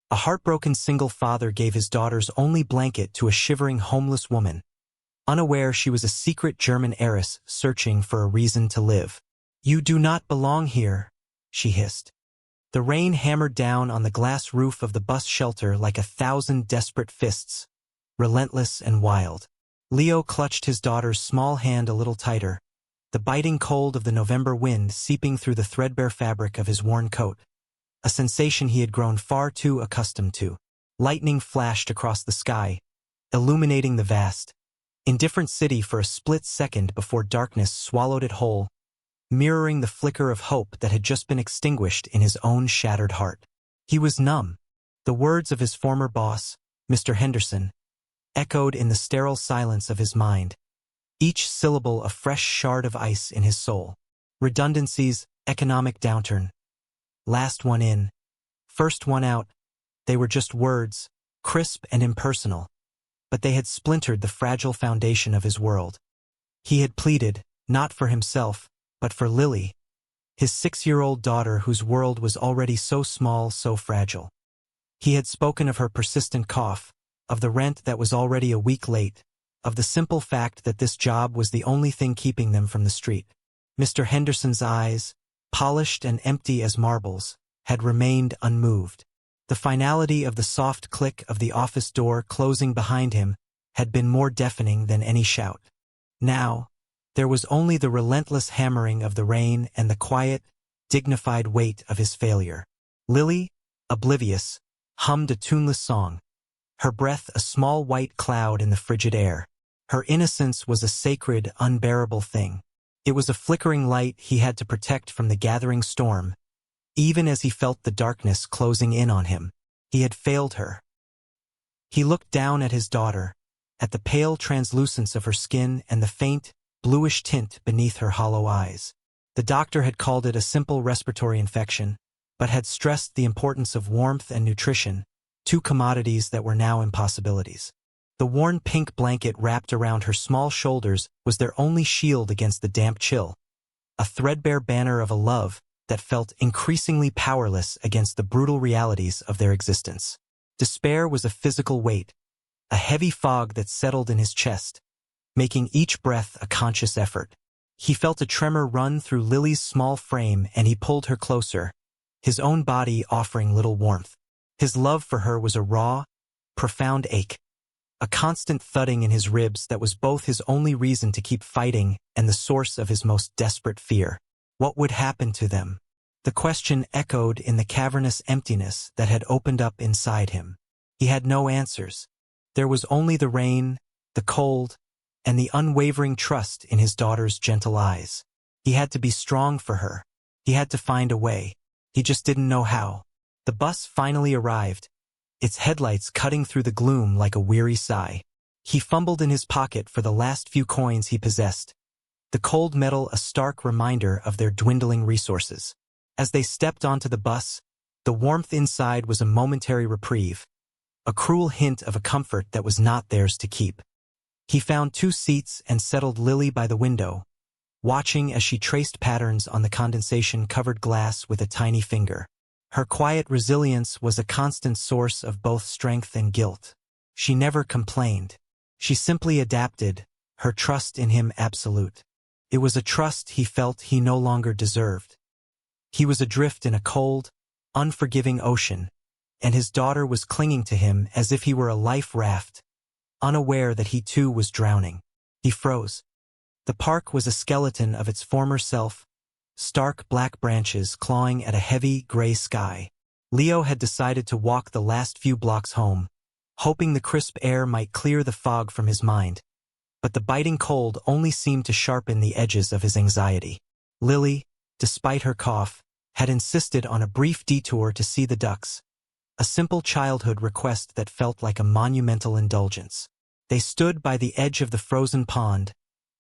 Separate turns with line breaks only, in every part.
A heartbroken single father gave his daughter's only blanket to a shivering homeless woman, unaware she was a secret German heiress searching for a reason to live. "You do not belong here," she hissed. The rain hammered down on the glass roof of the bus shelter like 1,000 desperate fists, relentless and wild. Leo clutched his daughter's small hand a little tighter, the biting cold of the November wind seeping through the threadbare fabric of his worn coat, a sensation he had grown far too accustomed to. Lightning flashed across the sky, illuminating the vast, indifferent city for a split second before darkness swallowed it whole, mirroring the flicker of hope that had just been extinguished in his own shattered heart. He was numb. The words of his former boss, Mr. Henderson, echoed in the sterile silence of his mind, each syllable a fresh shard of ice in his soul. Redundancies, economic downturn. Last one in, first one out. They were just words, crisp and impersonal, but they had splintered the fragile foundation of his world. He had pleaded, not for himself, but for Lily, his 6-year-old daughter whose world was already so small, so fragile. He had spoken of her persistent cough, of the rent that was already a week late, of the simple fact that this job was the only thing keeping them from the street. Mr. Henderson's eyes, polished and empty as marbles, had remained unmoved. The finality of the soft click of the office door closing behind him had been more deafening than any shout. Now, there was only the relentless hammering of the rain and the quiet, dignified weight of his failure. Lily, oblivious, hummed a tuneless song, her breath a small white cloud in the frigid air. Her innocence was a sacred, unbearable thing. It was a flickering light he had to protect from the gathering storm, even as he felt the darkness closing in on him. He had failed her. He looked down at his daughter, at the pale translucence of her skin and the faint, bluish tint beneath her hollow eyes. The doctor had called it a simple respiratory infection, but had stressed the importance of warmth and nutrition, two commodities that were now impossibilities. The worn pink blanket wrapped around her small shoulders was their only shield against the damp chill, a threadbare banner of a love that felt increasingly powerless against the brutal realities of their existence. Despair was a physical weight, a heavy fog that settled in his chest, making each breath a conscious effort. He felt a tremor run through Lily's small frame and he pulled her closer, his own body offering little warmth. His love for her was a raw, profound ache, a constant thudding in his ribs that was both his only reason to keep fighting and the source of his most desperate fear. What would happen to them? The question echoed in the cavernous emptiness that had opened up inside him. He had no answers. There was only the rain, the cold, and the unwavering trust in his daughter's gentle eyes. He had to be strong for her. He had to find a way. He just didn't know how. The bus finally arrived, its headlights cutting through the gloom like a weary sigh. He fumbled in his pocket for the last few coins he possessed, the cold metal a stark reminder of their dwindling resources. As they stepped onto the bus, the warmth inside was a momentary reprieve, a cruel hint of a comfort that was not theirs to keep. He found 2 seats and settled Lily by the window, watching as she traced patterns on the condensation-covered glass with a tiny finger. Her quiet resilience was a constant source of both strength and guilt. She never complained. She simply adapted, her trust in him absolute. It was a trust he felt he no longer deserved. He was adrift in a cold, unforgiving ocean, and his daughter was clinging to him as if he were a life raft, unaware that he too was drowning. He froze. The park was a skeleton of its former self, stark black branches clawing at a heavy, gray sky. Leo had decided to walk the last few blocks home, hoping the crisp air might clear the fog from his mind. But the biting cold only seemed to sharpen the edges of his anxiety. Lily, despite her cough, had insisted on a brief detour to see the ducks, a simple childhood request that felt like a monumental indulgence. They stood by the edge of the frozen pond,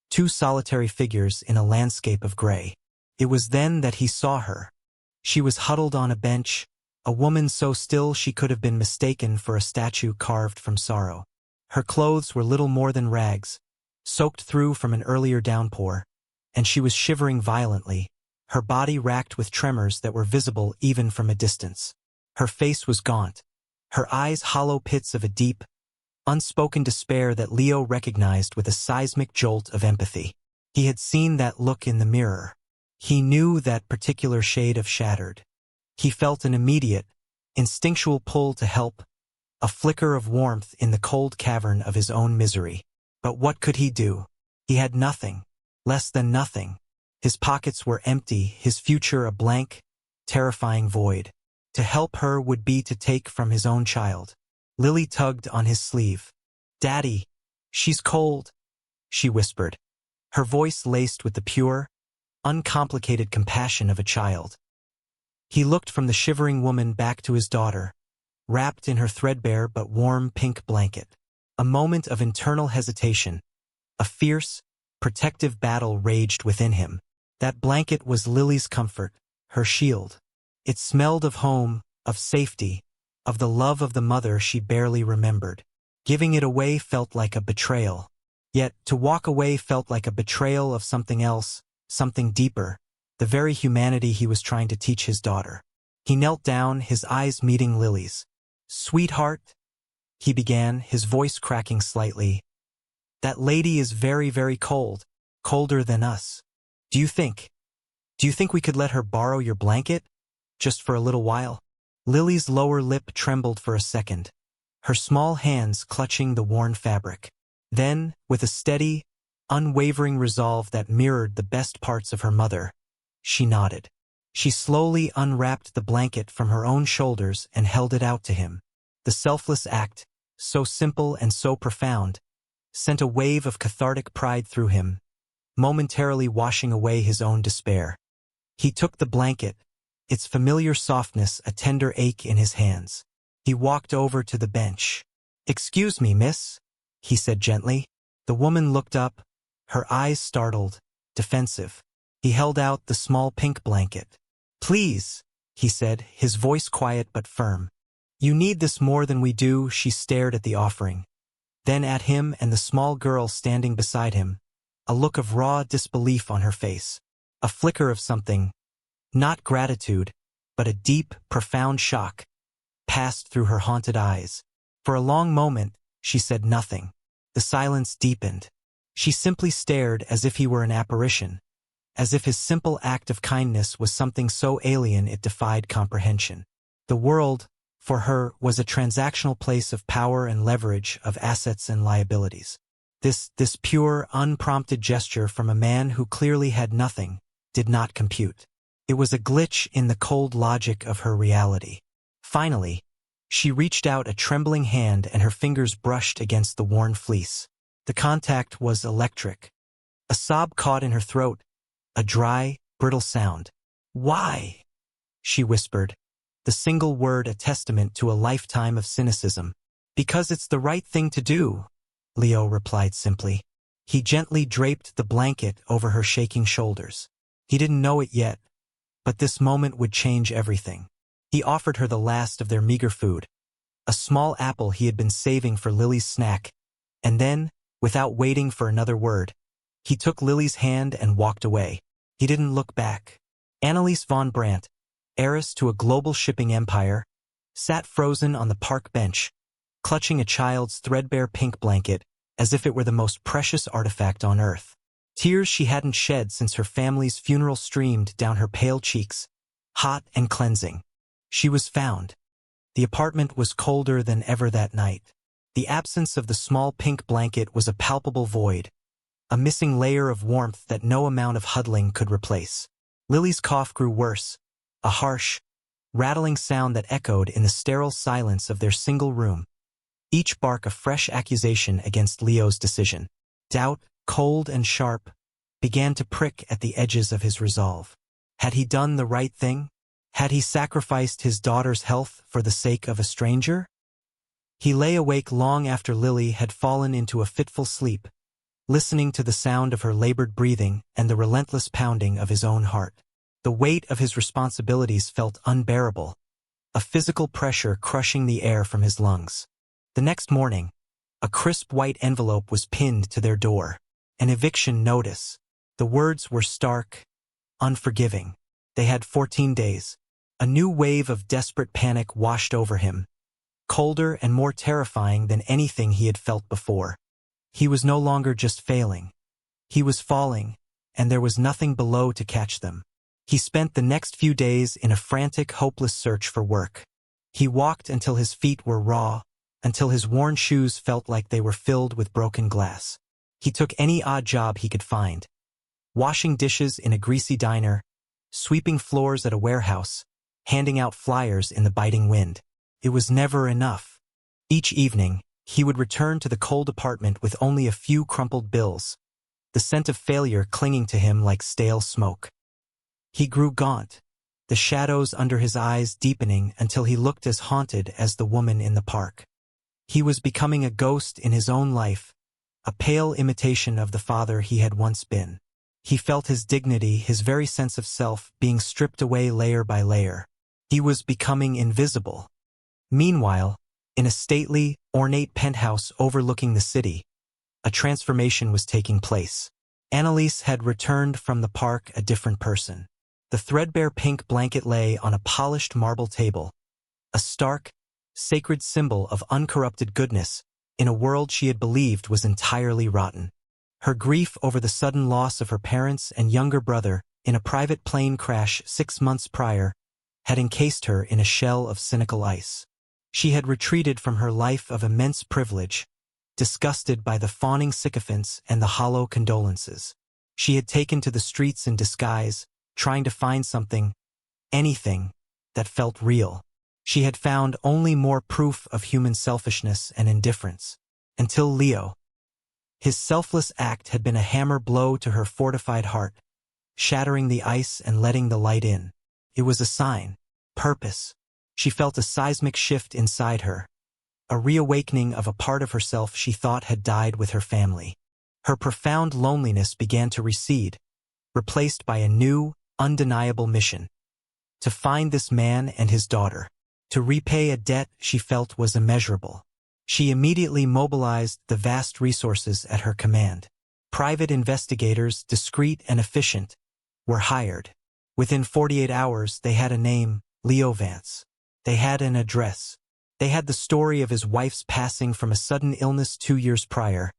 2 solitary figures in a landscape of gray. It was then that he saw her. She was huddled on a bench, a woman so still she could have been mistaken for a statue carved from sorrow. Her clothes were little more than rags, soaked through from an earlier downpour, and she was shivering violently, her body racked with tremors that were visible even from a distance. Her face was gaunt, her eyes hollow pits of a deep, unspoken despair that Leo recognized with a seismic jolt of empathy. He had seen that look in the mirror. He knew that particular shade of shattered. He felt an immediate, instinctual pull to help, a flicker of warmth in the cold cavern of his own misery. But what could he do? He had nothing, less than nothing. His pockets were empty, his future a blank, terrifying void. To help her would be to take from his own child. Lily tugged on his sleeve. "Daddy, she's cold," she whispered, her voice laced with the pure, uncomplicated compassion of a child. He looked from the shivering woman back to his daughter, wrapped in her threadbare but warm pink blanket. A moment of internal hesitation. A fierce, protective battle raged within him. That blanket was Lily's comfort, her shield. It smelled of home, of safety, of the love of the mother she barely remembered. Giving it away felt like a betrayal. Yet, to walk away felt like a betrayal of something else, something deeper, the very humanity he was trying to teach his daughter. He knelt down, his eyes meeting Lily's. "Sweetheart," he began, his voice cracking slightly. "That lady is very, very cold, colder than us. Do you think we could let her borrow your blanket? Just for a little while?" Lily's lower lip trembled for a second, her small hands clutching the worn fabric. Then, with a steady, unwavering resolve that mirrored the best parts of her mother, she nodded. She slowly unwrapped the blanket from her own shoulders and held it out to him. The selfless act, so simple and so profound, sent a wave of cathartic pride through him, momentarily washing away his own despair. He took the blanket, its familiar softness a tender ache in his hands. He walked over to the bench. "Excuse me, miss," he said gently. The woman looked up, her eyes startled, defensive. He held out the small pink blanket. "Please," he said, his voice quiet but firm. "You need this more than we do." She stared at the offering, then at him and the small girl standing beside him, a look of raw disbelief on her face. A flicker of something, not gratitude, but a deep, profound shock, passed through her haunted eyes. For a long moment, she said nothing. The silence deepened. She simply stared as if he were an apparition, as if his simple act of kindness was something so alien it defied comprehension. The world, for her, was a transactional place of power and leverage, of assets and liabilities. This pure, unprompted gesture from a man who clearly had nothing did not compute. It was a glitch in the cold logic of her reality. Finally, she reached out a trembling hand and her fingers brushed against the worn fleece. The contact was electric. A sob caught in her throat, a dry, brittle sound. "Why?" she whispered, the single word a testament to a lifetime of cynicism. "Because it's the right thing to do," Leo replied simply. He gently draped the blanket over her shaking shoulders. He didn't know it yet, but this moment would change everything. He offered her the last of their meager food, a small apple he had been saving for Lily's snack, and then, without waiting for another word, he took Lily's hand and walked away. He didn't look back. Anneliese von Brandt, heiress to a global shipping empire, sat frozen on the park bench, clutching a child's threadbare pink blanket as if it were the most precious artifact on earth. Tears she hadn't shed since her family's funeral streamed down her pale cheeks, hot and cleansing. She was found. The apartment was colder than ever that night. The absence of the small pink blanket was a palpable void, a missing layer of warmth that no amount of huddling could replace. Lily's cough grew worse, a harsh, rattling sound that echoed in the sterile silence of their single room, each bark a fresh accusation against Leo's decision. Doubt, cold and sharp, began to prick at the edges of his resolve. Had he done the right thing? Had he sacrificed his daughter's health for the sake of a stranger? He lay awake long after Lily had fallen into a fitful sleep, listening to the sound of her labored breathing and the relentless pounding of his own heart. The weight of his responsibilities felt unbearable, a physical pressure crushing the air from his lungs. The next morning, a crisp white envelope was pinned to their door. An eviction notice. The words were stark, unforgiving. They had 14 days. A new wave of desperate panic washed over him, colder and more terrifying than anything he had felt before. He was no longer just failing. He was falling, and there was nothing below to catch them. He spent the next few days in a frantic, hopeless search for work. He walked until his feet were raw, until his worn shoes felt like they were filled with broken glass. He took any odd job he could find. Washing dishes in a greasy diner, sweeping floors at a warehouse, handing out flyers in the biting wind. It was never enough. Each evening, he would return to the cold apartment with only a few crumpled bills, the scent of failure clinging to him like stale smoke. He grew gaunt, the shadows under his eyes deepening until he looked as haunted as the woman in the park. He was becoming a ghost in his own life, a pale imitation of the father he had once been. He felt his dignity, his very sense of self, being stripped away layer by layer. He was becoming invisible. Meanwhile, in a stately, ornate penthouse overlooking the city, a transformation was taking place. Annalise had returned from the park a different person. The threadbare pink blanket lay on a polished marble table, a stark, sacred symbol of uncorrupted goodness in a world she had believed was entirely rotten. Her grief over the sudden loss of her parents and younger brother in a private plane crash 6 months prior had encased her in a shell of cynical ice. She had retreated from her life of immense privilege, disgusted by the fawning sycophants and the hollow condolences. She had taken to the streets in disguise, trying to find something, anything, that felt real. She had found only more proof of human selfishness and indifference. Until Leo. His selfless act had been a hammer blow to her fortified heart, shattering the ice and letting the light in. It was a sign. Purpose. She felt a seismic shift inside her, a reawakening of a part of herself she thought had died with her family. Her profound loneliness began to recede, replaced by a new, undeniable mission. To find this man and his daughter. To repay a debt she felt was immeasurable. She immediately mobilized the vast resources at her command. Private investigators, discreet and efficient, were hired. Within 48 hours, they had a name, Leo Vance. They had an address. They had the story of his wife's passing from a sudden illness 2 years prior,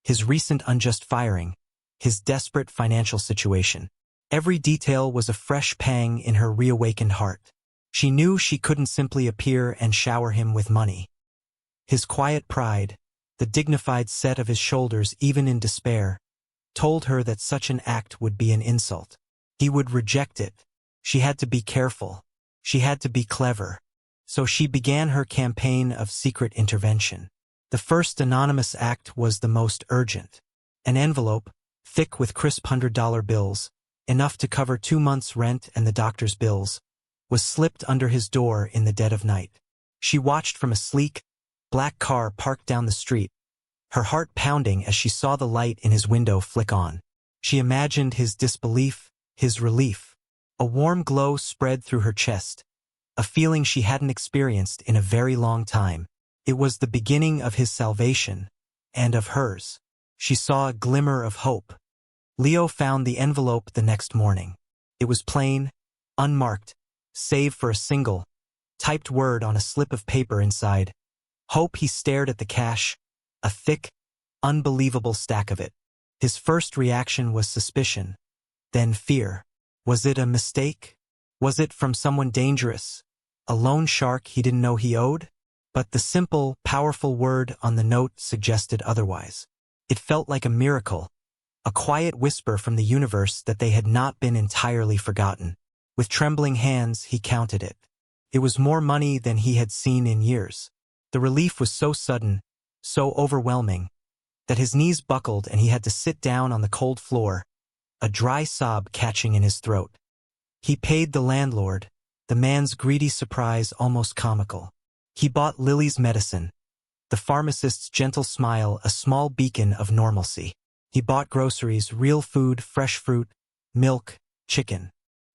his recent unjust firing, his desperate financial situation. Every detail was a fresh pang in her reawakened heart. She knew she couldn't simply appear and shower him with money. His quiet pride, the dignified set of his shoulders even in despair, told her that such an act would be an insult. He would reject it. She had to be careful. She had to be clever. So she began her campaign of secret intervention. The first anonymous act was the most urgent. An envelope, thick with crisp $100 bills, enough to cover 2 months' rent and the doctor's bills, was slipped under his door in the dead of night. She watched from a sleek, black car parked down the street, her heart pounding as she saw the light in his window flick on. She imagined his disbelief, his relief. A warm glow spread through her chest, a feeling she hadn't experienced in a very long time. It was the beginning of his salvation, and of hers. She saw a glimmer of hope. Leo found the envelope the next morning. It was plain, unmarked, save for a single, typed word on a slip of paper inside. Hope. He stared at the cash, a thick, unbelievable stack of it. His first reaction was suspicion, then fear. Was it a mistake? Was it from someone dangerous? A loan shark he didn't know he owed? But the simple, powerful word on the note suggested otherwise. It felt like a miracle, a quiet whisper from the universe that they had not been entirely forgotten. With trembling hands, he counted it. It was more money than he had seen in years. The relief was so sudden, so overwhelming, that his knees buckled and he had to sit down on the cold floor, a dry sob catching in his throat. He paid the landlord, the man's greedy surprise almost comical. He bought Lily's medicine, the pharmacist's gentle smile a small beacon of normalcy. He bought groceries, real food, fresh fruit, milk, chicken.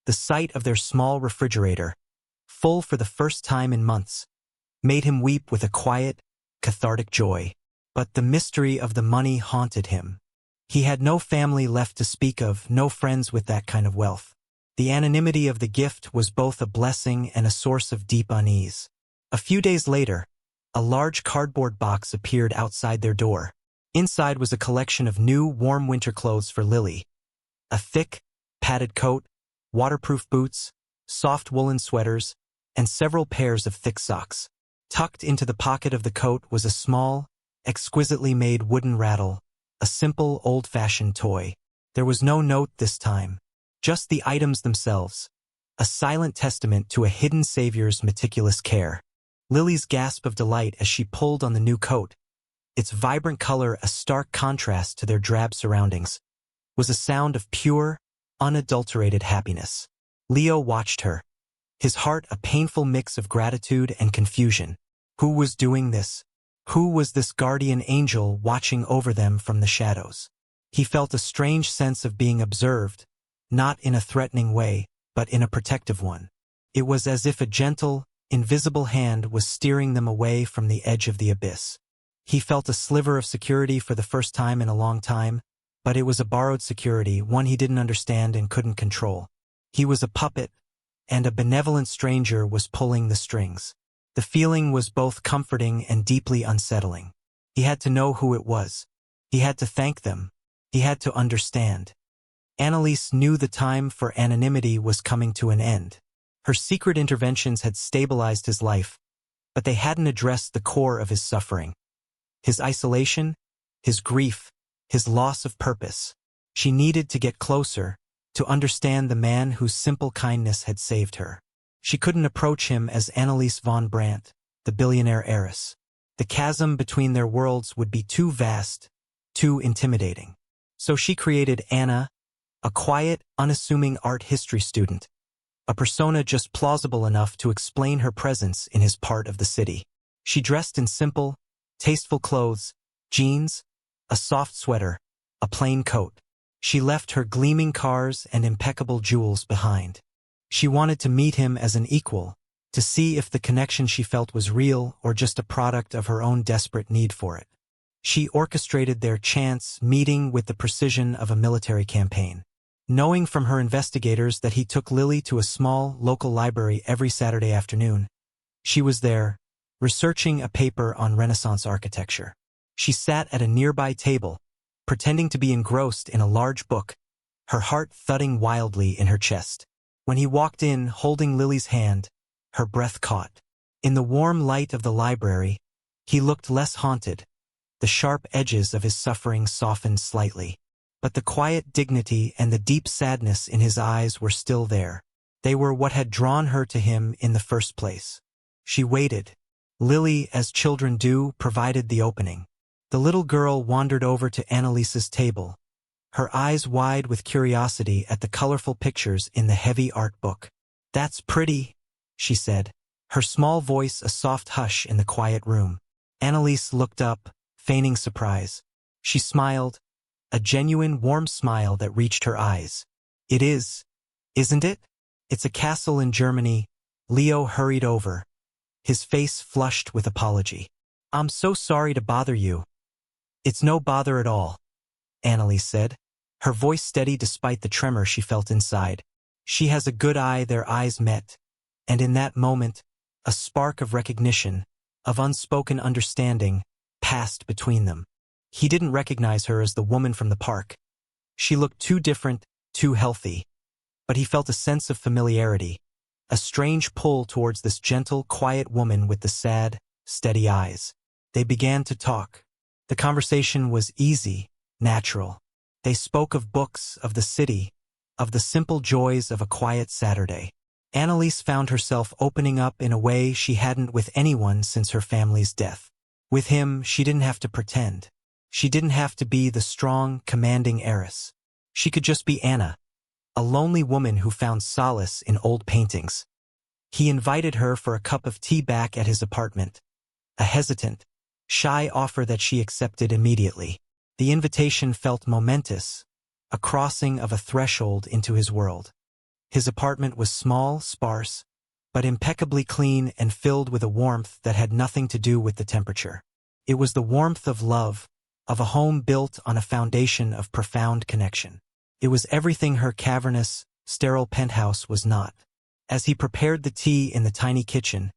The sight of their small refrigerator, full for the first time in months, made him weep with a quiet, cathartic joy. But the mystery of the money haunted him. He had no family left to speak of, no friends with that kind of wealth. The anonymity of the gift was both a blessing and a source of deep unease. A few days later, A large cardboard box appeared outside their door. Inside was a collection of new, warm winter clothes for Lily. A thick, padded coat, waterproof boots, soft woolen sweaters, and several pairs of thick socks. Tucked into the pocket of the coat was a small, exquisitely made wooden rattle, a simple, old-fashioned toy. There was no note this time, just the items themselves, a silent testament to a hidden savior's meticulous care. Lily's gasp of delight as she pulled on the new coat, its vibrant color a stark contrast to their drab surroundings, was a sound of pure, unadulterated happiness. Leo watched her, his heart a painful mix of gratitude and confusion. Who was doing this? Who was this guardian angel watching over them from the shadows? He felt a strange sense of being observed, not in a threatening way, but in a protective one. It was as if a gentle, invisible hand was steering them away from the edge of the abyss. He felt a sliver of security for the first time in a long time, but it was a borrowed security, one he didn't understand and couldn't control. He was a puppet, and a benevolent stranger was pulling the strings. The feeling was both comforting and deeply unsettling. He had to know who it was. He had to thank them. He had to understand. Annalise knew the time for anonymity was coming to an end. Her secret interventions had stabilized his life, but they hadn't addressed the core of his suffering. His isolation, his grief, his loss of purpose. She needed to get closer, to understand the man whose simple kindness had saved her. She couldn't approach him as Annalise von Brandt, the billionaire heiress. The chasm between their worlds would be too vast, too intimidating. So she created Anna, a quiet, unassuming art history student, a persona just plausible enough to explain her presence in his part of the city. She dressed in simple, tasteful clothes, jeans, a soft sweater, a plain coat. She left her gleaming cars and impeccable jewels behind. She wanted to meet him as an equal, to see if the connection she felt was real or just a product of her own desperate need for it. She orchestrated their chance meeting with the precision of a military campaign. Knowing from her investigators that he took Lily to a small, local library every Saturday afternoon, she was there, researching a paper on Renaissance architecture. She sat at a nearby table, pretending to be engrossed in a large book, her heart thudding wildly in her chest. When he walked in, holding Lily's hand, her breath caught. In the warm light of the library, he looked less haunted. The sharp edges of his suffering softened slightly. But the quiet dignity and the deep sadness in his eyes were still there. They were what had drawn her to him in the first place. She waited. Lily, as children do, provided the opening. The little girl wandered over to Annalise's table, her eyes wide with curiosity at the colorful pictures in the heavy art book. "That's pretty," she said, her small voice a soft hush in the quiet room. Annalise looked up, feigning surprise. She smiled, a genuine warm smile that reached her eyes. "It is, isn't it? It's a castle in Germany." Leo hurried over, his face flushed with apology. "I'm so sorry to bother you." "It's no bother at all," Annalise said, her voice steady despite the tremor she felt inside. She has a good eye. Their eyes met, and in that moment, a spark of recognition, of unspoken understanding, passed between them. He didn't recognize her as the woman from the park. She looked too different, too healthy. But he felt a sense of familiarity, a strange pull towards this gentle, quiet woman with the sad, steady eyes. They began to talk. The conversation was easy, natural. They spoke of books, of the city, of the simple joys of a quiet Saturday. Annalise found herself opening up in a way she hadn't with anyone since her family's death. With him, she didn't have to pretend. She didn't have to be the strong, commanding heiress. She could just be Anna, a lonely woman who found solace in old paintings. He invited her for a cup of tea back at his apartment, a hesitant, shy offer that she accepted immediately. The invitation felt momentous, a crossing of a threshold into his world. His apartment was small, sparse, but impeccably clean and filled with a warmth that had nothing to do with the temperature. It was the warmth of love, of a home built on a foundation of profound connection. It was everything her cavernous, sterile penthouse was not. As he prepared the tea in the tiny kitchen,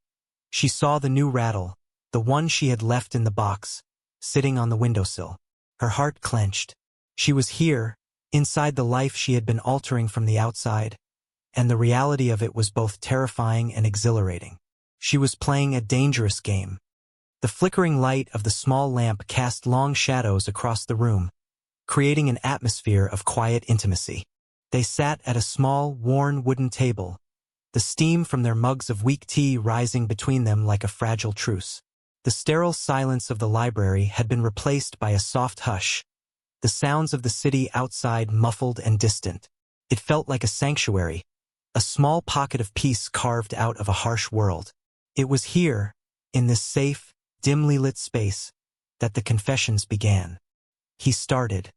she saw the new rattle, the one she had left in the box, sitting on the windowsill. Her heart clenched. She was here, inside the life she had been altering from the outside, and the reality of it was both terrifying and exhilarating. She was playing a dangerous game. The flickering light of the small lamp cast long shadows across the room, creating an atmosphere of quiet intimacy. They sat at a small, worn wooden table, the steam from their mugs of weak tea rising between them like a fragile truce. The sterile silence of the library had been replaced by a soft hush, the sounds of the city outside muffled and distant. It felt like a sanctuary, a small pocket of peace carved out of a harsh world. It was here, in this safe, dimly lit space, that the confessions began. He started,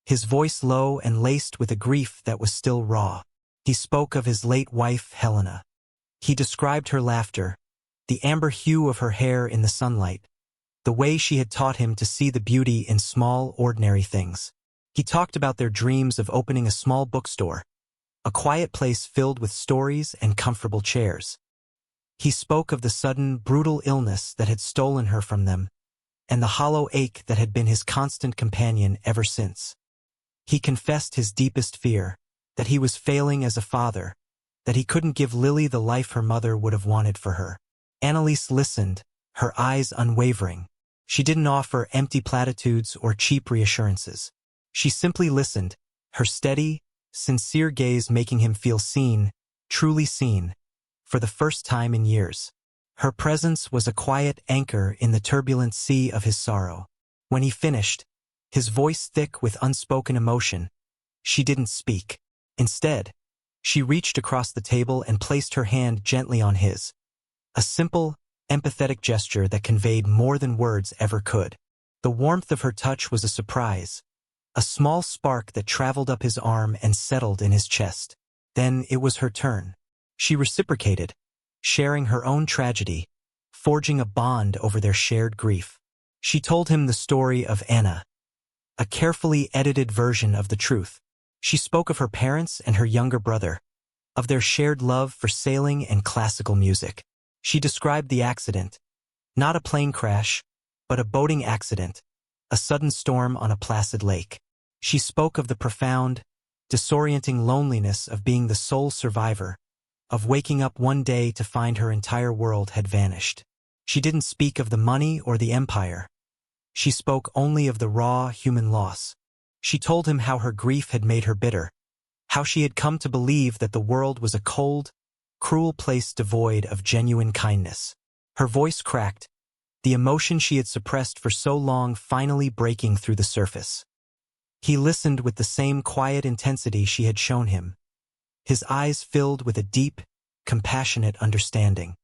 his voice low and laced with a grief that was still raw. He spoke of his late wife, Helena. He described her laughter, the amber hue of her hair in the sunlight, the way she had taught him to see the beauty in small, ordinary things. He talked about their dreams of opening a small bookstore, a quiet place filled with stories and comfortable chairs. He spoke of the sudden, brutal illness that had stolen her from them, and the hollow ache that had been his constant companion ever since. He confessed his deepest fear, that he was failing as a father, that he couldn't give Lily the life her mother would have wanted for her. Annalise listened, her eyes unwavering. She didn't offer empty platitudes or cheap reassurances. She simply listened, her steady, sincere gaze making him feel seen, truly seen, for the first time in years. Her presence was a quiet anchor in the turbulent sea of his sorrow. When he finished, his voice thick with unspoken emotion, she didn't speak. Instead, she reached across the table and placed her hand gently on his. A simple, empathetic gesture that conveyed more than words ever could. The warmth of her touch was a surprise, a small spark that traveled up his arm and settled in his chest. Then it was her turn. She reciprocated, sharing her own tragedy, forging a bond over their shared grief. She told him the story of Anna, a carefully edited version of the truth. She spoke of her parents and her younger brother, of their shared love for sailing and classical music. She described the accident, not a plane crash, but a boating accident, a sudden storm on a placid lake. She spoke of the profound, disorienting loneliness of being the sole survivor, of waking up one day to find her entire world had vanished. She didn't speak of the money or the empire. She spoke only of the raw human loss. She told him how her grief had made her bitter, how she had come to believe that the world was a cold, cruel place devoid of genuine kindness. Her voice cracked, the emotion she had suppressed for so long finally breaking through the surface. He listened with the same quiet intensity she had shown him, his eyes filled with a deep, compassionate understanding.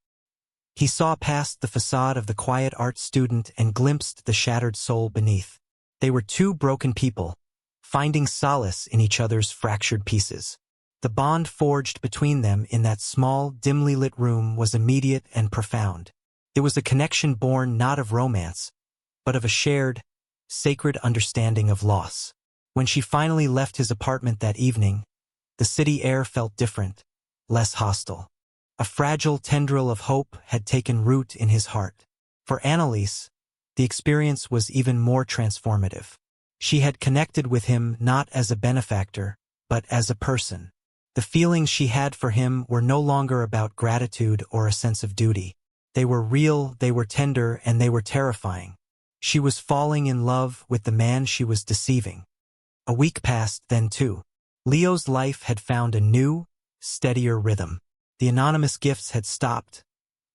He saw past the facade of the quiet art student and glimpsed the shattered soul beneath. They were two broken people, finding solace in each other's fractured pieces. The bond forged between them in that small, dimly lit room was immediate and profound. It was a connection born not of romance, but of a shared, sacred understanding of loss. When she finally left his apartment that evening, the city air felt different, less hostile. A fragile tendril of hope had taken root in his heart. For Annalise, the experience was even more transformative. She had connected with him not as a benefactor, but as a person. The feelings she had for him were no longer about gratitude or a sense of duty. They were real, they were tender, and they were terrifying. She was falling in love with the man she was deceiving. A week passed then too. Leo's life had found a new, steadier rhythm. The anonymous gifts had stopped,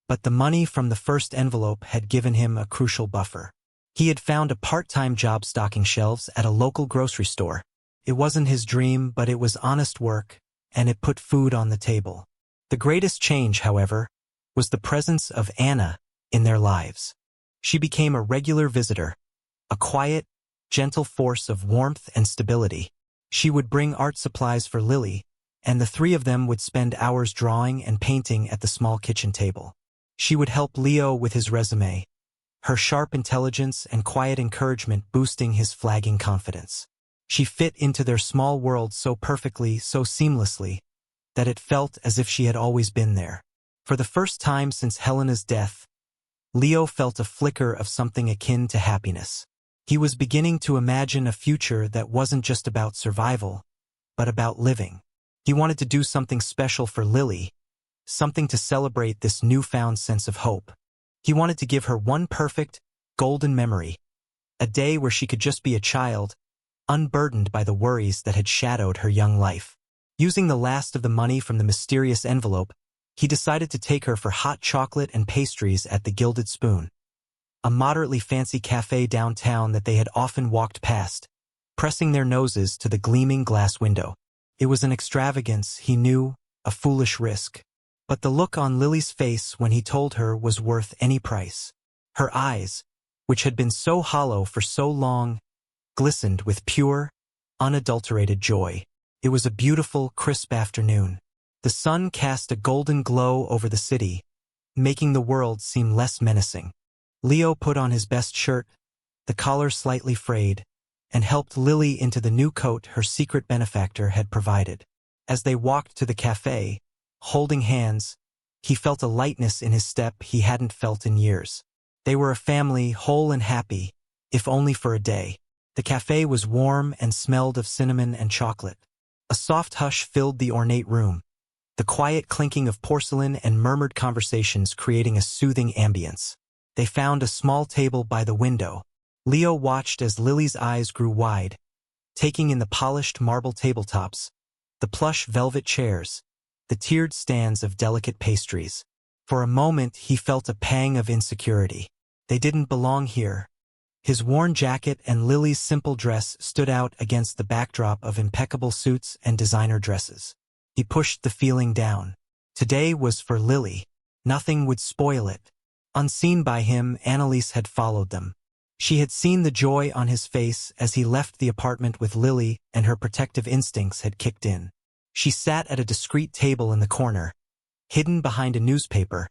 but the money from the first envelope had given him a crucial buffer. He had found a part-time job stocking shelves at a local grocery store. It wasn't his dream, but it was honest work, and it put food on the table. The greatest change, however, was the presence of Anna in their lives. She became a regular visitor, a quiet, gentle force of warmth and stability. She would bring art supplies for Lily, and the three of them would spend hours drawing and painting at the small kitchen table. She would help Leo with his resume, her sharp intelligence and quiet encouragement boosting his flagging confidence. She fit into their small world so perfectly, so seamlessly, that it felt as if she had always been there. For the first time since Helena's death, Leo felt a flicker of something akin to happiness. He was beginning to imagine a future that wasn't just about survival, but about living. He wanted to do something special for Lily, something to celebrate this newfound sense of hope. He wanted to give her one perfect, golden memory, a day where she could just be a child, unburdened by the worries that had shadowed her young life. Using the last of the money from the mysterious envelope, he decided to take her for hot chocolate and pastries at the Gilded Spoon, a moderately fancy cafe downtown that they had often walked past, pressing their noses to the gleaming glass window. It was an extravagance, he knew, a foolish risk. But the look on Lily's face when he told her was worth any price. Her eyes, which had been so hollow for so long, glistened with pure, unadulterated joy. It was a beautiful, crisp afternoon. The sun cast a golden glow over the city, making the world seem less menacing. Leo put on his best shirt, the collar slightly frayed, and helped Lily into the new coat her secret benefactor had provided. As they walked to the cafe, holding hands, he felt a lightness in his step he hadn't felt in years. They were a family, whole and happy, if only for a day. The cafe was warm and smelled of cinnamon and chocolate. A soft hush filled the ornate room, the quiet clinking of porcelain and murmured conversations creating a soothing ambience. They found a small table by the window. Leo watched as Lily's eyes grew wide, taking in the polished marble tabletops, the plush velvet chairs, the tiered stands of delicate pastries. For a moment he felt a pang of insecurity. They didn't belong here. His worn jacket and Lily's simple dress stood out against the backdrop of impeccable suits and designer dresses. He pushed the feeling down. Today was for Lily. Nothing would spoil it. Unseen by him, Annalise had followed them. She had seen the joy on his face as he left the apartment with Lily, and her protective instincts had kicked in. She sat at a discreet table in the corner, hidden behind a newspaper,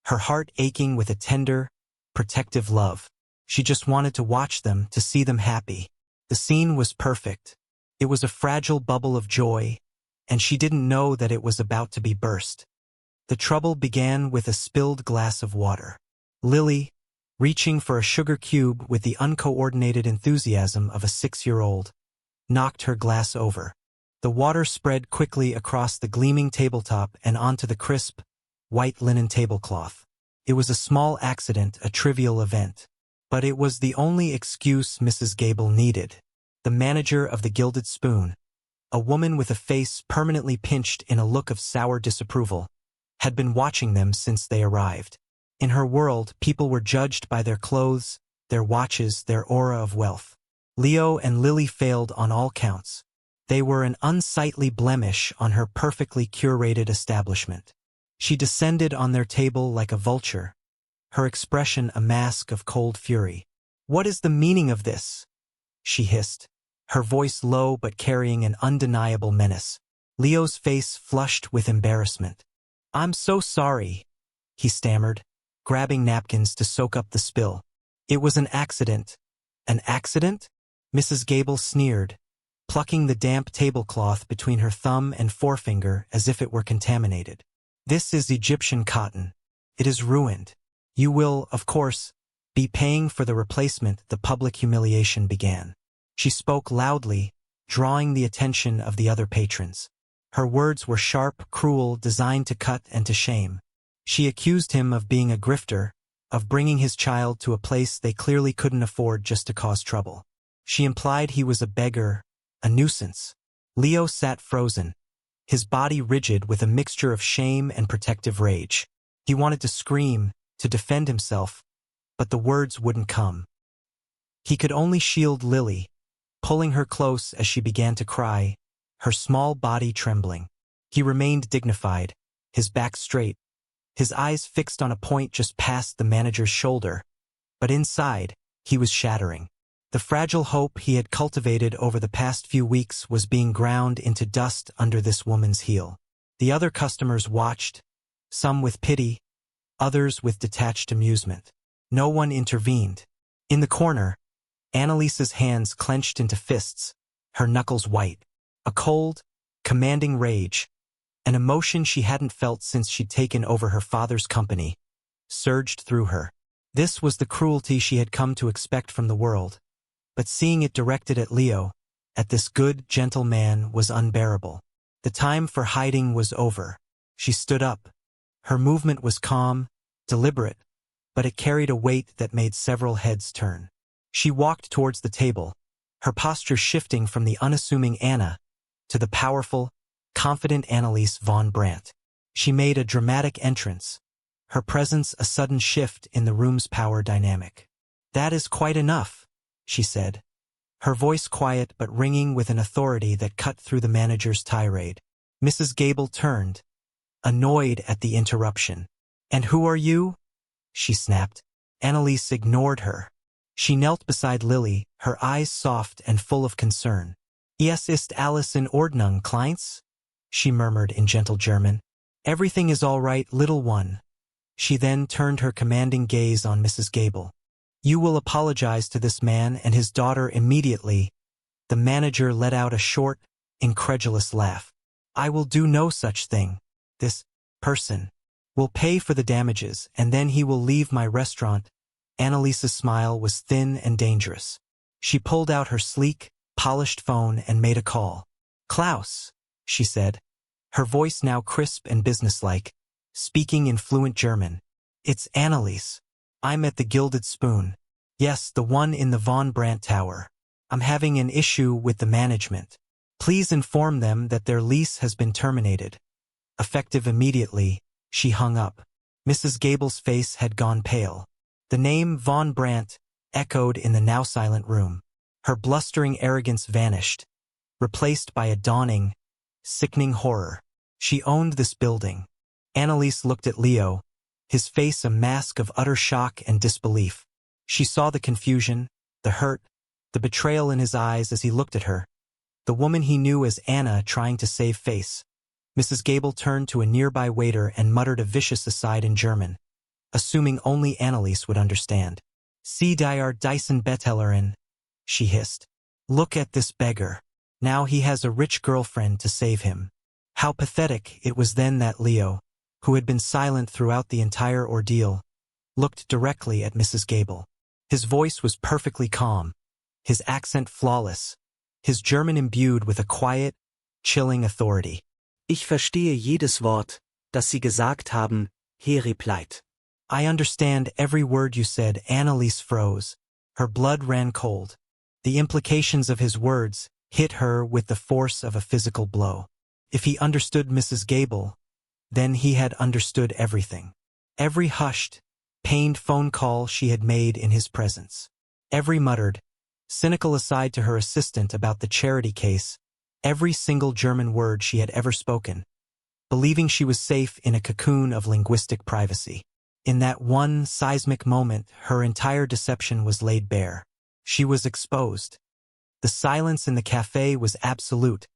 her heart aching with a tender, protective love. She just wanted to watch them, to see them happy. The scene was perfect. It was a fragile bubble of joy, and she didn't know that it was about to be burst. The trouble began with a spilled glass of water. Lily, reaching for a sugar cube with the uncoordinated enthusiasm of a 6-year-old, knocked her glass over. The water spread quickly across the gleaming tabletop and onto the crisp, white linen tablecloth. It was a small accident, a trivial event. But it was the only excuse Mrs. Gable needed. The manager of the Gilded Spoon, a woman with a face permanently pinched in a look of sour disapproval, had been watching them since they arrived. In her world, people were judged by their clothes, their watches, their aura of wealth. Leo and Lily failed on all counts. They were an unsightly blemish on her perfectly curated establishment. She descended on their table like a vulture, her expression a mask of cold fury. "What is the meaning of this?" she hissed, her voice low but carrying an undeniable menace. Leo's face flushed with embarrassment. "I'm so sorry," he stammered, grabbing napkins to soak up the spill. "It was an accident." "An accident?" Mrs. Gable sneered, plucking the damp tablecloth between her thumb and forefinger as if it were contaminated. "This is Egyptian cotton. It is ruined. You will, of course, be paying for the replacement." The public humiliation began. She spoke loudly, drawing the attention of the other patrons. Her words were sharp, cruel, designed to cut and to shame. She accused him of being a grifter, of bringing his child to a place they clearly couldn't afford just to cause trouble. She implied he was a beggar, a nuisance. Leo sat frozen, his body rigid with a mixture of shame and protective rage. He wanted to scream, to defend himself, but the words wouldn't come. He could only shield Lily, pulling her close as she began to cry, her small body trembling. He remained dignified, his back straight, his eyes fixed on a point just past the manager's shoulder, but inside, he was shattering. The fragile hope he had cultivated over the past few weeks was being ground into dust under this woman's heel. The other customers watched, some with pity, others with detached amusement. No one intervened. In the corner, Annalise's hands clenched into fists, her knuckles white. A cold, commanding rage, an emotion she hadn't felt since she'd taken over her father's company, surged through her. This was the cruelty she had come to expect from the world, but seeing it directed at Leo, at this good, gentle man, was unbearable. The time for hiding was over. She stood up. Her movement was calm, deliberate, but it carried a weight that made several heads turn. She walked towards the table, her posture shifting from the unassuming Anna to the powerful, confident Anneliese von Brandt. She made a dramatic entrance, her presence a sudden shift in the room's power dynamic. "That is quite enough," she said, her voice quiet but ringing with an authority that cut through the manager's tirade. Mrs. Gable turned, annoyed at the interruption. "And who are you?" she snapped. Anneliese ignored her. She knelt beside Lily, her eyes soft and full of concern. "Es ist alles in Ordnung, Kleins?" she murmured in gentle German. "Everything is all right, little one." She then turned her commanding gaze on Mrs. Gable. "You will apologize to this man and his daughter immediately." The manager let out a short, incredulous laugh. "I will do no such thing. This person will pay for the damages, and then he will leave my restaurant." Annaliese's smile was thin and dangerous. She pulled out her sleek, polished phone and made a call. "Klaus," she said, her voice now crisp and businesslike, speaking in fluent German. "It's Anneliese. I'm at the Gilded Spoon. Yes, the one in the Von Brandt Tower. I'm having an issue with the management. Please inform them that their lease has been terminated." Effective immediately, she hung up. Mrs. Gable's face had gone pale. The name Von Brandt echoed in the now silent room. Her blustering arrogance vanished, replaced by a dawning, sickening horror. She owned this building. Anneliese looked at Leo, his face a mask of utter shock and disbelief. She saw the confusion, the hurt, the betrayal in his eyes as he looked at her, the woman he knew as Anna trying to save face. Mrs. Gable turned to a nearby waiter and muttered a vicious aside in German, assuming only Anneliese would understand. "Sie die Dyson Betellerin," she hissed. "Look at this beggar. Now he has a rich girlfriend to save him." How pathetic it was then that Leo, who had been silent throughout the entire ordeal, looked directly at Mrs. Gable. His voice was perfectly calm, his accent flawless, his German imbued with a quiet, chilling authority.
"Ich verstehe jedes Wort, das Sie gesagt haben, Herr replied."
"I understand every word you said." Anneliese froze. Her blood ran cold. The implications of his words hit her with the force of a physical blow. If he understood Mrs. Gable, then he had understood everything. Every hushed, pained phone call she had made in his presence. Every muttered, cynical aside to her assistant about the charity case. Every single German word she had ever spoken, believing she was safe in a cocoon of linguistic privacy. In that one seismic moment, her entire deception was laid bare. She was exposed. The silence in the cafe was absolute,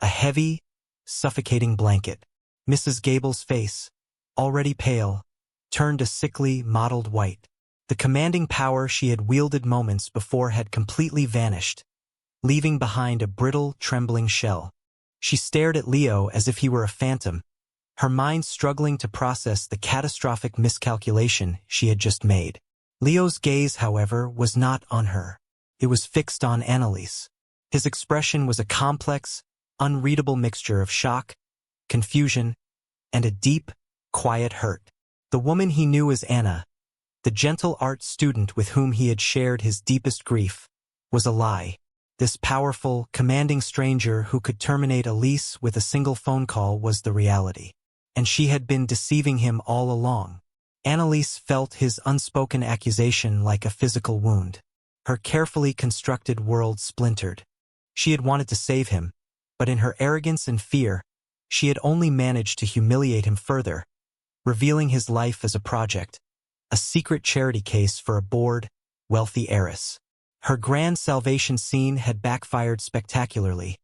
a heavy, suffocating blanket. Mrs. Gable's face, already pale, turned a sickly, mottled white. The commanding power she had wielded moments before had completely vanished, leaving behind a brittle, trembling shell. She stared at Leo as if he were a phantom, her mind struggling to process the catastrophic miscalculation she had just made. Leo's gaze, however, was not on her. It was fixed on Anneliese. His expression was a complex, unreadable mixture of shock, confusion, and a deep, quiet hurt. The woman he knew as Anna, the gentle art student with whom he had shared his deepest grief, was a lie. This powerful, commanding stranger who could terminate a lease with a single phone call was the reality. And she had been deceiving him all along. Anneliese felt his unspoken accusation like a physical wound. Her carefully constructed world splintered. She had wanted to save him, but in her arrogance and fear, she had only managed to humiliate him further, revealing his life as a project, a secret charity case for a bored, wealthy heiress. Her grand salvation scene had backfired spectacularly,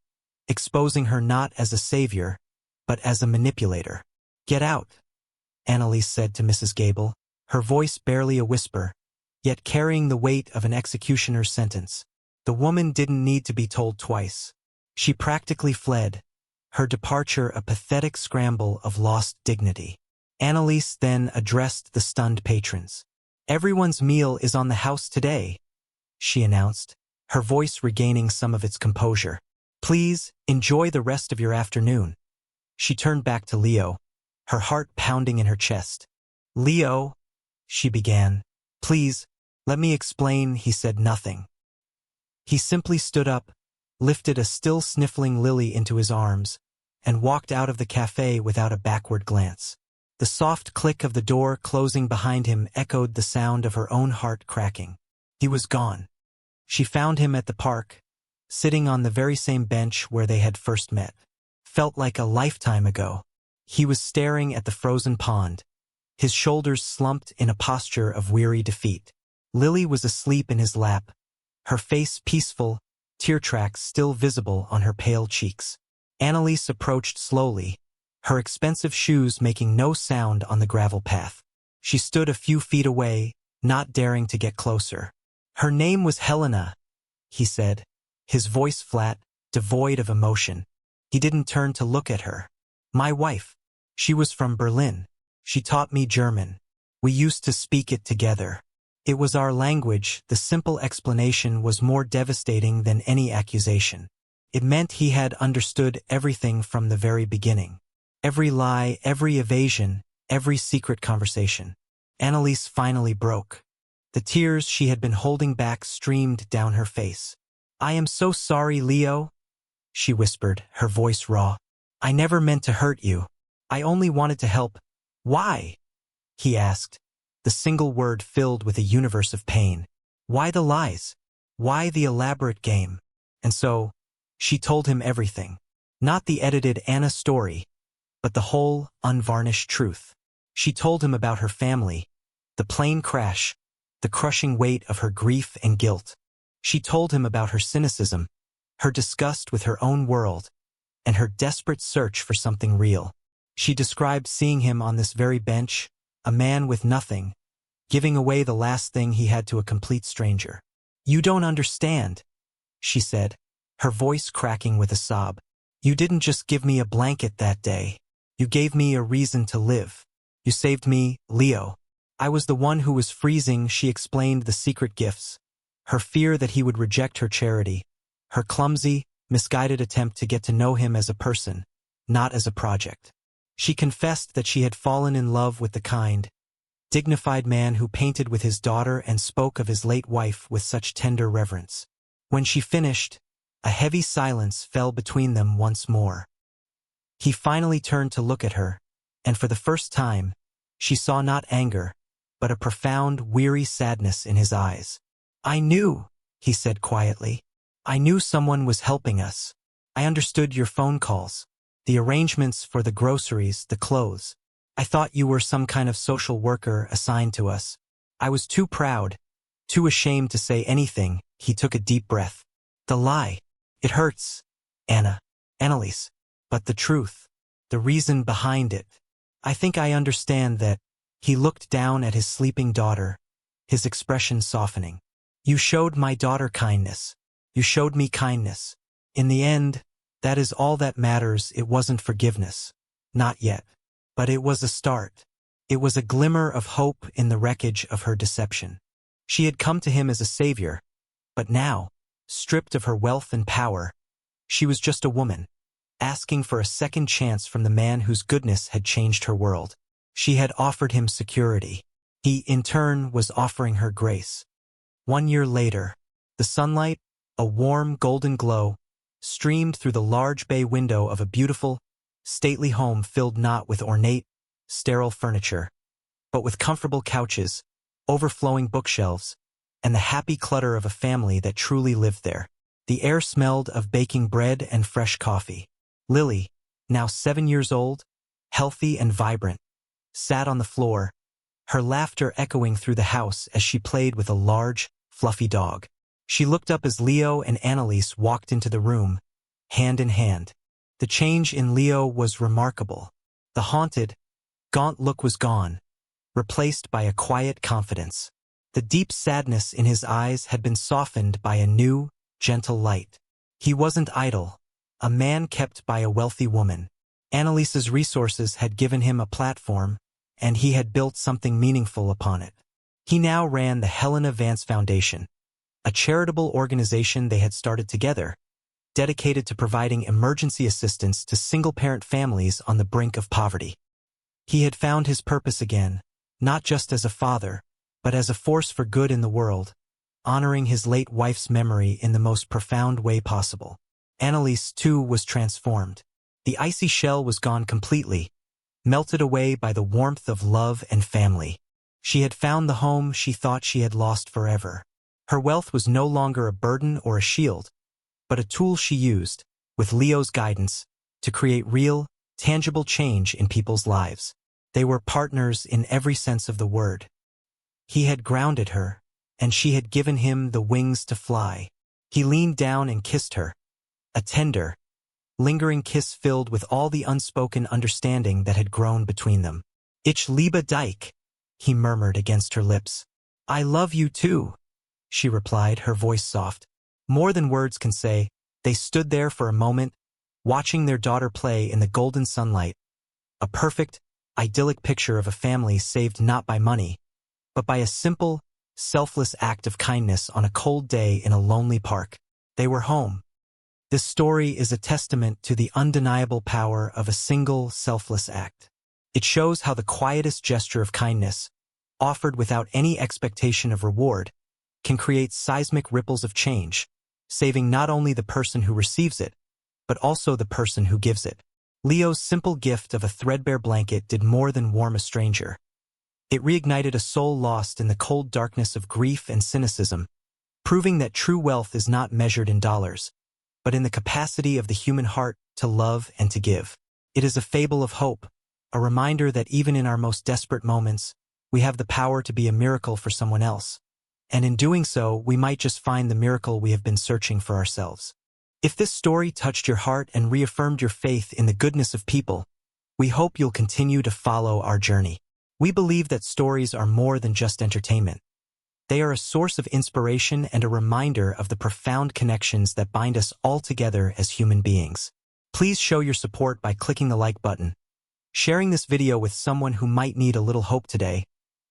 exposing her not as a savior, but as a manipulator. "Get out," Anneliese said to Mrs. Gable, her voice barely a whisper, yet carrying the weight of an executioner's sentence. The woman didn't need to be told twice. She practically fled, her departure a pathetic scramble of lost dignity. Anneliese then addressed the stunned patrons. Everyone's meal is on the house today, she announced, her voice regaining some of its composure. Please, enjoy the rest of your afternoon. She turned back to Leo, her heart pounding in her chest. Leo, she began. Please, let me explain. He said nothing. He simply stood up, lifted a still sniffling Lily into his arms, and walked out of the cafe without a backward glance. The soft click of the door closing behind him echoed the sound of her own heart cracking. He was gone. She found him at the park, sitting on the very same bench where they had first met. Felt like a lifetime ago. He was staring at the frozen pond, his shoulders slumped in a posture of weary defeat. Lily was asleep in his lap, her face peaceful, tear tracks still visible on her pale cheeks. Annalise approached slowly, her expensive shoes making no sound on the gravel path. She stood a few feet away, not daring to get closer. Her name was Helena, he said, his voice flat, devoid of emotion. He didn't turn to look at her. My wife. She was from Berlin. She taught me German. We used to speak it together. It was our language. The simple explanation was more devastating than any accusation. It meant he had understood everything from the very beginning. Every lie, every evasion, every secret conversation. Annalise finally broke. The tears she had been holding back streamed down her face. I am so sorry, Leo, she whispered, her voice raw. I never meant to hurt you. I only wanted to help. Why? He asked, the single word filled with a universe of pain. Why the lies? Why the elaborate game? And so, she told him everything. Not the edited Anna story, but the whole, unvarnished truth. She told him about her family, the plane crash, the crushing weight of her grief and guilt. She told him about her cynicism, her disgust with her own world, and her desperate search for something real. She described seeing him on this very bench, a man with nothing, giving away the last thing he had to a complete stranger. You don't understand, she said, her voice cracking with a sob. You didn't just give me a blanket that day. You gave me a reason to live. You saved me, Leo. I was the one who was freezing. She explained the secret gifts, her fear that he would reject her charity, her clumsy, misguided attempt to get to know him as a person, not as a project. She confessed that she had fallen in love with the kind, dignified man who painted with his daughter and spoke of his late wife with such tender reverence. When she finished, a heavy silence fell between them once more. He finally turned to look at her, and for the first time, she saw not anger, but a profound, weary sadness in his eyes. I knew, he said quietly. I knew someone was helping us. I understood your phone calls, the arrangements for the groceries, the clothes. I thought you were some kind of social worker assigned to us. I was too proud, too ashamed to say anything. He took a deep breath. The lie. It hurts, Annalise. But the truth, the reason behind it. I think I understand that. He looked down at his sleeping daughter, his expression softening. You showed my daughter kindness. You showed me kindness. In the end, that is all that matters. It wasn't forgiveness. Not yet. But it was a start. It was a glimmer of hope in the wreckage of her deception. She had come to him as a savior, but now, stripped of her wealth and power, she was just a woman, asking for a second chance from the man whose goodness had changed her world. She had offered him security. He, in turn, was offering her grace. 1 year later, the sunlight, a warm golden glow, streamed through the large bay window of a beautiful, stately home filled not with ornate, sterile furniture, but with comfortable couches, overflowing bookshelves, and the happy clutter of a family that truly lived there. The air smelled of baking bread and fresh coffee. Lily, now 7 years old, healthy and vibrant, sat on the floor, her laughter echoing through the house as she played with a large, fluffy dog. She looked up as Leo and Annalise walked into the room, hand in hand. The change in Leo was remarkable. The haunted, gaunt look was gone, replaced by a quiet confidence. The deep sadness in his eyes had been softened by a new, gentle light. He wasn't idle, a man kept by a wealthy woman. Annalise's resources had given him a platform, and he had built something meaningful upon it. He now ran the Helena Vance Foundation, a charitable organization they had started together, dedicated to providing emergency assistance to single-parent families on the brink of poverty. He had found his purpose again, not just as a father, but as a force for good in the world, honoring his late wife's memory in the most profound way possible. Annalise, too, was transformed. The icy shell was gone completely, melted away by the warmth of love and family. She had found the home she thought she had lost forever. Her wealth was no longer a burden or a shield, but a tool she used, with Leo's guidance, to create real, tangible change in people's lives. They were partners in every sense of the word. He had grounded her, and she had given him the wings to fly. He leaned down and kissed her, a tender, lingering kiss filled with all the unspoken understanding that had grown between them. Ich liebe dich, he murmured against her lips. I love you too, she replied, her voice soft. More than words can say. They stood there for a moment, watching their daughter play in the golden sunlight, a perfect, idyllic picture of a family saved not by money, but by a simple, selfless act of kindness on a cold day in a lonely park. They were home. This story is a testament to the undeniable power of a single, selfless act. It shows how the quietest gesture of kindness, offered without any expectation of reward, can create seismic ripples of change, saving not only the person who receives it, but also the person who gives it. Leo's simple gift of a threadbare blanket did more than warm a stranger. It reignited a soul lost in the cold darkness of grief and cynicism, proving that true wealth is not measured in dollars, but in the capacity of the human heart to love and to give. It is a fable of hope, a reminder that even in our most desperate moments, we have the power to be a miracle for someone else. And in doing so, we might just find the miracle we have been searching for ourselves. If this story touched your heart and reaffirmed your faith in the goodness of people, we hope you'll continue to follow our journey. We believe that stories are more than just entertainment. They are a source of inspiration and a reminder of the profound connections that bind us all together as human beings. Please show your support by clicking the like button, sharing this video with someone who might need a little hope today,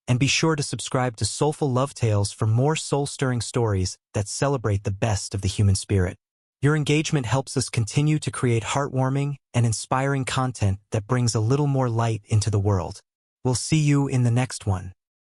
and be sure to subscribe to Soulful Love Tales for more soul-stirring stories that celebrate the best of the human spirit. Your engagement helps us continue to create heartwarming and inspiring content that brings a little more light into the world. We'll see you in the next one.